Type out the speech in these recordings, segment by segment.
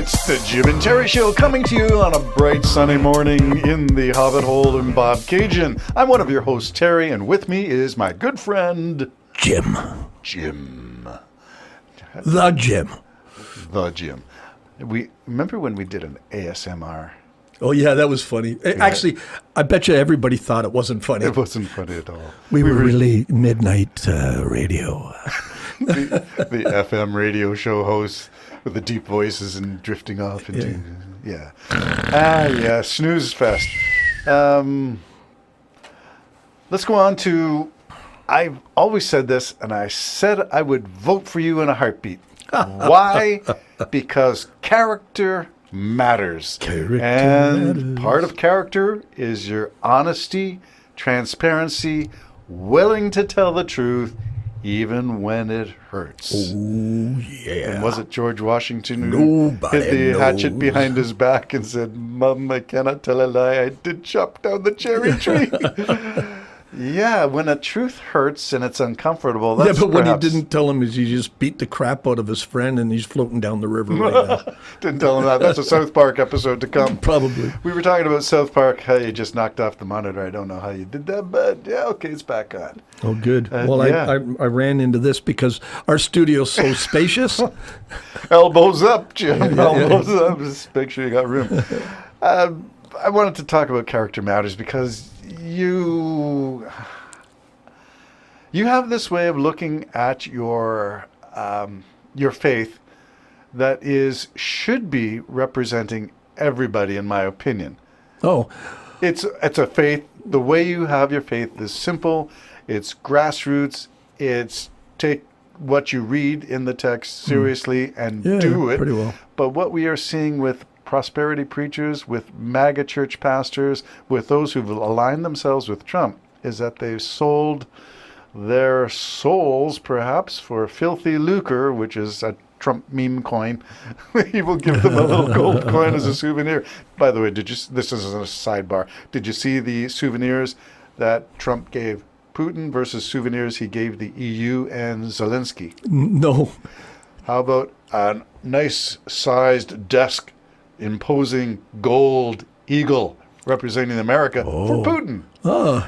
It's the Jim and Terry Show coming to you on a bright sunny morning in the Hobbit Hole in Bob Cajun. I'm one of your hosts, Terry, and with me is my good friend... Jim. Jim. The Jim. The Jim. We remember when we did an ASMR? Oh, yeah, that was funny. Actually, I bet you everybody thought it wasn't funny. It wasn't funny at all. We were really midnight radio. The FM radio show hosts with the deep voices and drifting off into... Yeah. Snooze fest. Let's go on to... I've always said this, and I said I would vote for you in a heartbeat. Why? Because character matters. And part of character is your honesty, transparency, willing to tell the truth, even when it hurts. Oh, yeah. And was it George Washington who hid the hatchet behind his back and said, "Mum, I cannot tell a lie. I did chop down the cherry tree." Yeah, when a truth hurts and it's uncomfortable, that's but what he didn't tell him is he just beat the crap out of his friend and he's floating down the river right now. Didn't tell him that. That's a South Park episode to come. Probably. We were talking about South Park, how you just knocked off the monitor. I don't know how you did that, but yeah, okay, it's back on. Oh, good. Yeah. I ran into this because our studio's so spacious. Elbows up, Jim. Elbows up. Just make sure you got room. I wanted to talk about character matters because you have this way of looking at your faith that should be representing everybody, in my opinion. Oh, it's a faith. The way you have your faith is simple. It's grassroots. It's take what you read in the text seriously and do it. Pretty well. But what we are seeing with prosperity preachers, with MAGA church pastors, with those who've aligned themselves with Trump, is that they've sold their souls, perhaps, for filthy lucre, which is a Trump meme coin. He will give them a little gold coin as a souvenir. By the way, this is a sidebar. Did you see the souvenirs that Trump gave Putin versus souvenirs he gave the EU and Zelensky? No. How about a nice-sized desk imposing gold eagle representing America for Putin?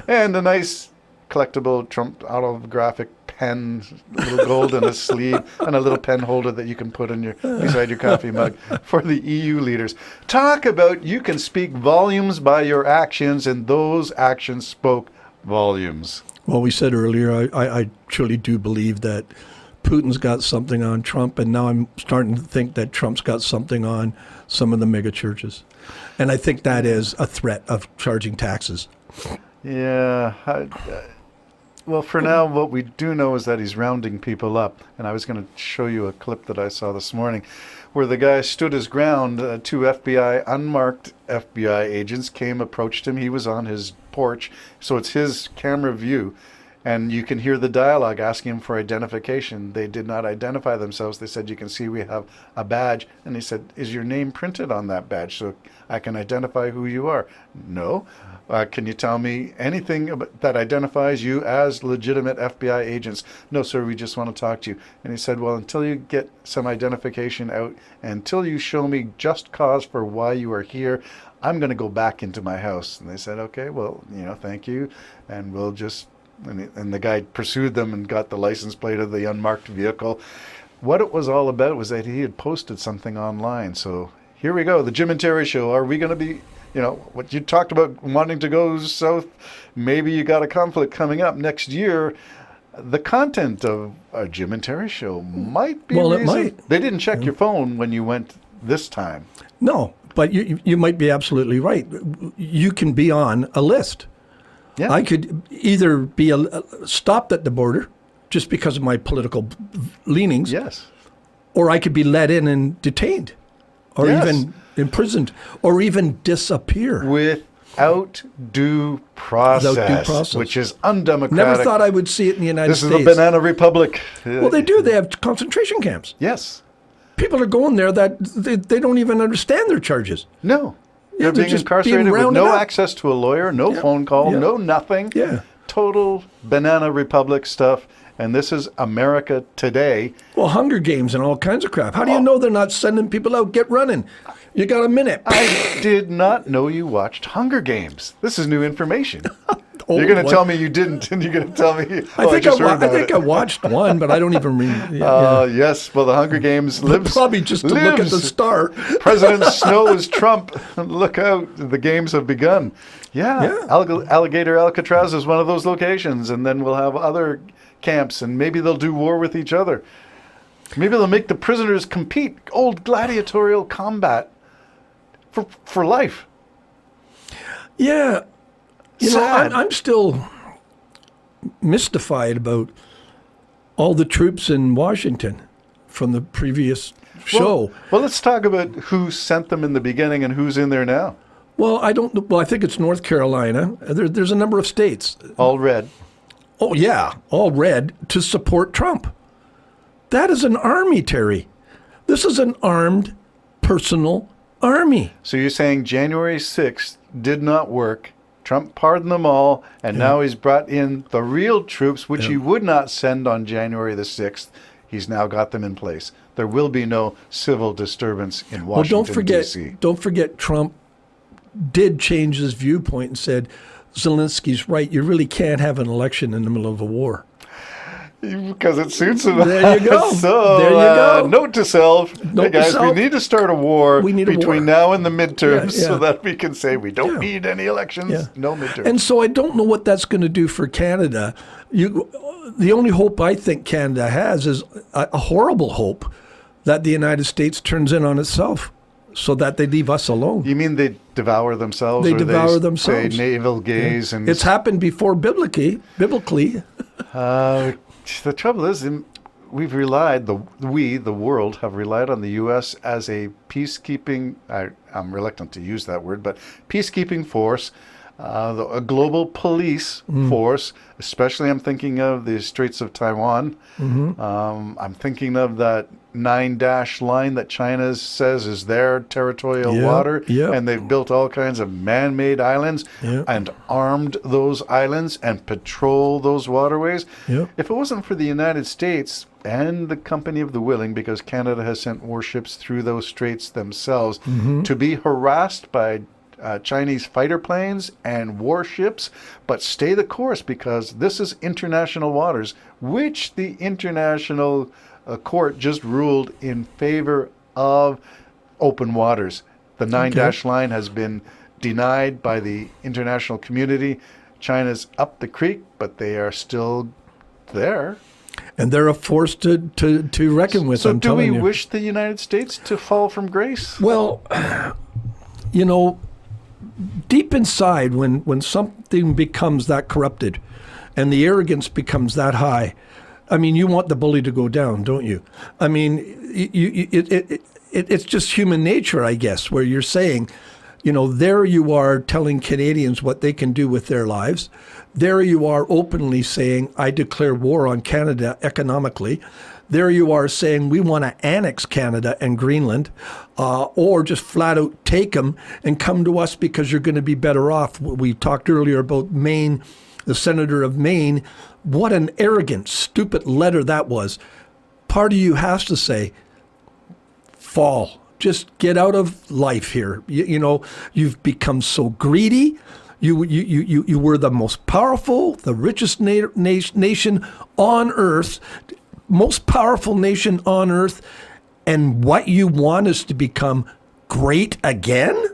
And a nice collectible Trump autographic pen, a little gold in a sleeve, and a little pen holder that you can put in beside your coffee mug for the EU leaders. Talk about you can speak volumes by your actions, and those actions spoke volumes. Well, we said earlier, I truly do believe that Putin's got something on Trump, and now I'm starting to think that Trump's got something on some of the mega churches. And I think that is a threat of charging taxes. Yeah. Well, for now, what we do know is that he's rounding people up. And I was going to show you a clip that I saw this morning where the guy stood his ground. Two unmarked FBI agents approached him. He was on his porch, so it's his camera view. And you can hear the dialogue asking him for identification. They did not identify themselves. They said, "You can see we have a badge." And he said, "Is your name printed on that badge so I can identify who you are?" "No." "Can you tell me anything that identifies you as legitimate FBI agents?" "No, sir, we just want to talk to you." And he said, "Well, until you get some identification out, until you show me just cause for why you are here, I'm going to go back into my house." And they said, "Okay, well, thank you. And we'll just..." And the guy pursued them and got the license plate of the unmarked vehicle. What it was all about was that he had posted something online. So here we go, the Jim and Terry Show. Are we going to be, what you talked about wanting to go south? Maybe you got a conflict coming up next year. The content of a Jim and Terry Show might be It might. They didn't check your phone when you went this time. No, but you might be absolutely right. You can be on a list. Yeah. I could either be stopped at the border just because of my political leanings. Yes. Or I could be let in and detained or even imprisoned or even disappear. Without due process, which is undemocratic. Never thought I would see it in the United States. This is a banana republic. Well, they do. They have concentration camps. Yes. People are going there that they don't even understand their charges. No. Yeah, They're being just incarcerated being with no up. access to a lawyer, no phone call, no nothing. Yeah. total banana republic stuff, and this is America today. Well, Hunger Games and all kinds of crap. How do you know they're not sending people out? Get running. You got a minute. I did not know you watched Hunger Games. This is new information. Old You're going to one. tell me you didn't, and you're going to tell me, I think just heard about it. I watched one, but I don't even read. Yeah. Yes, well, the Hunger Games lives. Probably just to look at the lives. start. President Snow is Trump. Look out, the games have begun. Yeah. Alligator Alcatraz is one of those locations, and then we'll have other camps, and maybe they'll do war with each other. Maybe they'll make the prisoners compete, old gladiatorial combat for life. Yeah. You Sad. know, I'm still mystified about all the troops in Washington from the previous show. Well, let's talk about who sent them in the beginning and who's in there now. Well, I think it's North Carolina. There's a number of states. All red. Oh, yeah, all red to support Trump. That is an army, Terry. This is an armed, personal army. So you're saying January 6th did not work. Trump pardoned them all, and now he's brought in the real troops, which he would not send on January the 6th. He's now got them in place. There will be no civil disturbance in Washington, Well, D.C. don't forget Trump did change his viewpoint and said, Zelensky's right, you really can't have an election in the middle of a war. Because it suits him. There you go. So, There you go. Note to self. Hey Note to guys, self. we need to start a war We need a between war. now and the midterms Yeah, so yeah. that we can say we don't Yeah. need any elections, Yeah. no midterms. And so I don't know what that's going to do for Canada. The only hope I think Canada has is a horrible hope that the United States turns in on itself so that they leave us alone. You mean they devour themselves? They or devour they themselves. Say navel gaze and It's happened before biblically. The trouble is, we've relied, the world, have relied on the U.S. as a peacekeeping, I'm reluctant to use that word, but peacekeeping force, a global police force, especially I'm thinking of the Straits of Taiwan. I'm thinking of that 9-dash line that China says is their territorial Yeah, water, yeah. and they've built all kinds of man-made islands Yeah. and armed those islands and patrol those waterways. Yeah. If it wasn't for the United States and the Company of the Willing, because Canada has sent warships through those straits themselves, to be harassed by Chinese fighter planes and warships, but stay the course because this is international waters, which the international court just ruled in favor of open waters. The 9-dash line has been denied by the international community. China's up the creek, but they are still there. And they're a force to reckon with, So I'm do we telling you. wish the United States to fall from grace? Well, you know, deep inside, when something becomes that corrupted and the arrogance becomes that high, I mean, you want the bully to go down, don't you? I mean, it's just human nature, I guess, where you're saying, you know, there you are telling Canadians what they can do with their lives. There you are openly saying, I declare war on Canada economically. There you are saying we want to annex Canada and Greenland, or just flat out take them and come to us because you're going to be better off. We talked earlier about Maine, the senator of Maine. What an arrogant, stupid letter that was. Part of you has to say, fall. Just get out of life here. You know, you've become so greedy. You were the most powerful, the richest nation on earth, most powerful nation on earth, and what you want is to become great again?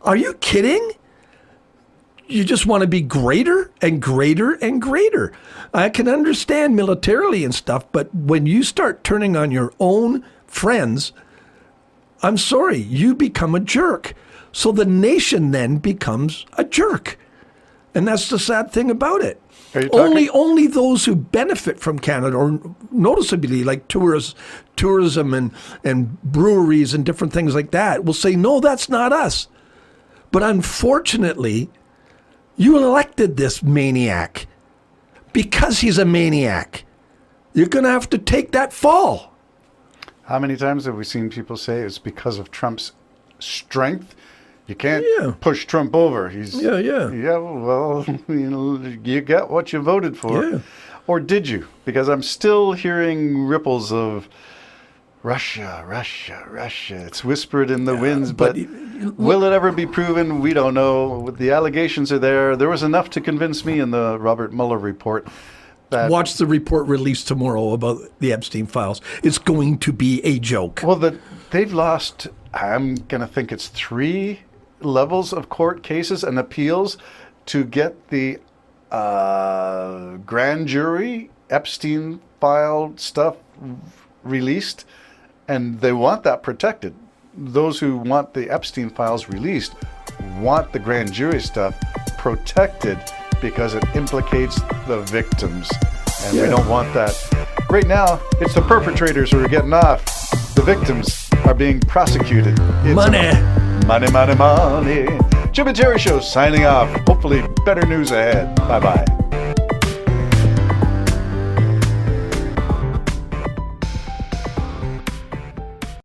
Are you kidding? You just want to be greater and greater and greater. I can understand militarily and stuff, but when you start turning on your own friends, I'm sorry, you become a jerk. So the nation then becomes a jerk. And that's the sad thing about it. Are you talking- Only those who benefit from Canada, or noticeably like tourism and breweries and different things like that, will say, no, that's not us. But unfortunately, you elected this maniac because he's a maniac. You're going to have to take that fall. How many times have we seen people say it's because of Trump's strength You can't Yeah. push Trump over. He's Yeah, yeah. Yeah, well, you got what you voted for. Yeah. Or did you? Because I'm still hearing ripples of Russia, Russia, Russia. It's whispered in the winds, but will it ever be proven? We don't know. The allegations are there. There was enough to convince me in the Robert Mueller report that Watch the report released tomorrow about the Epstein files. It's going to be a joke. well, they've lost. I'm gonna think it's 3 levels of court cases and appeals to get the grand jury Epstein file stuff released, and they want that protected. Those who want the Epstein files released want the grand jury stuff protected because it implicates the victims, and we Yeah. don't want that. Right now, it's the perpetrators who are getting off. The victims are being prosecuted. It's Money. Money, money, money. Jim and Terry Show signing off. Hopefully better news ahead. Bye-bye.